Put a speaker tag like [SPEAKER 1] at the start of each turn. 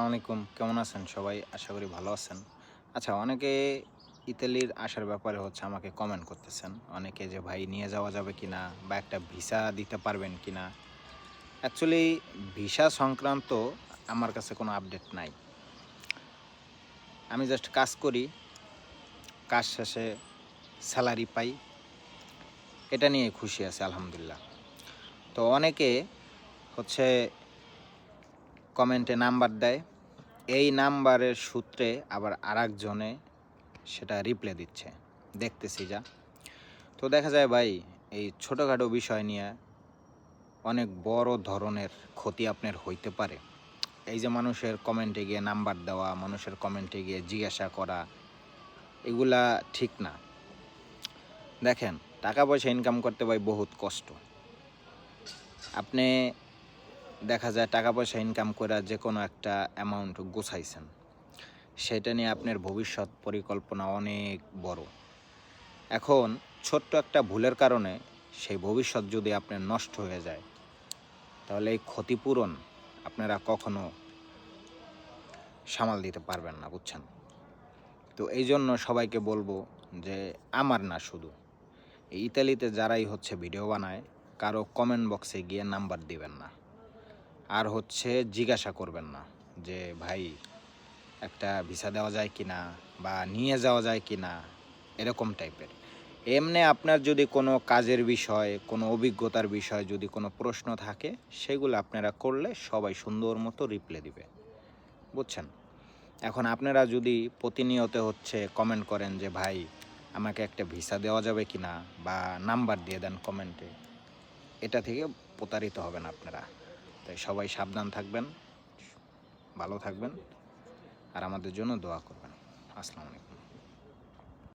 [SPEAKER 1] আসসালামাইকুম, কেমন আছেন সবাই? আশা করি ভালো আছেন। আচ্ছা, অনেকে ইতালির আসার ব্যাপারে আমাকে কমেন্ট করতেছেন। অনেকে যে ভাই নিয়ে যাওয়া যাবে কিনা বা একটা ভিসা দিতে পারবেন কিনা? অ্যাকচুয়ালি ভিসা সংক্রান্ত আমার কাছে কোনো আপডেট নাই। আমি জাস্ট কাজ করি, কাজ শেষে স্যালারি পাই। এটা নিয়ে খুশি আছি আলহামদুলিল্লাহ। তো অনেকে হচ্ছে কমেন্টে নাম্বার দেয়। এই নাম্বারের সূত্রে আবার আরেকজনে সেটা রিপ্লাই দিচ্ছে। দেখতেছি যা। তো দেখা যায় ভাই, এই ছোটোখাটো বিষয় নিয়ে অনেক বড় ধরনের ক্ষতি আপনার হইতে পারে। এই যে মানুষের কমেন্টে গিয়ে নাম্বার দেওয়া, মানুষের কমেন্টে গিয়ে জিজ্ঞাসা করা, এগুলা ঠিক না। দেখেন, টাকা পয়সা ইনকাম করতে ভাই বহুত কষ্ট। আপনি দেখা যায় টাকা পয়সা ইনকাম করে যে কোনো একটা অ্যামাউন্ট গোছাইছেন, সেটা নিয়ে আপনার ভবিষ্যৎ পরিকল্পনা অনেক বড়। এখন ছোট্ট একটা ভুলের কারণে সেই ভবিষ্যৎ যদি আপনার নষ্ট হয়ে যায়, তাহলে এই ক্ষতিপূরণ আপনারা কখনো সামাল দিতে পারবেন না, বুঝছেন? তো এই জন্য সবাইকে বলবো যে, আমার না শুধু, এই ইতালিতে যারাই ভিডিও বানায়, কারো কমেন্ট বক্সে গিয়ে নাম্বার দিবেন না। আর জিজ্ঞাসা করবেন না যে ভাই একটা ভিসা দেওয়া যায় কি না বা নিয়ে যাওয়া যায় কি না, এরকম টাইপের। এমনি আপনার যদি কোনো কাজের বিষয়, কোনো অভিজ্ঞতার বিষয় যদি কোনো প্রশ্ন থাকে, সেগুলো আপনারা করলে সবাই সুন্দর মতো রিপ্লাই দিবে, বুঝছেন? এখন আপনারা যদি প্রতিনিয়ত কমেন্ট করেন যে ভাই আমাকে একটা ভিসা দেওয়া যাবে কি না বা নাম্বার দিয়ে দেন কমেন্টে, এটা থেকে প্রতারিত হবেন আপনারা। তাই সবাই সাবধান থাকবেন, ভালো থাকবেন আর আমাদের জন্য দোয়া করবেন। আসসালামু আলাইকুম।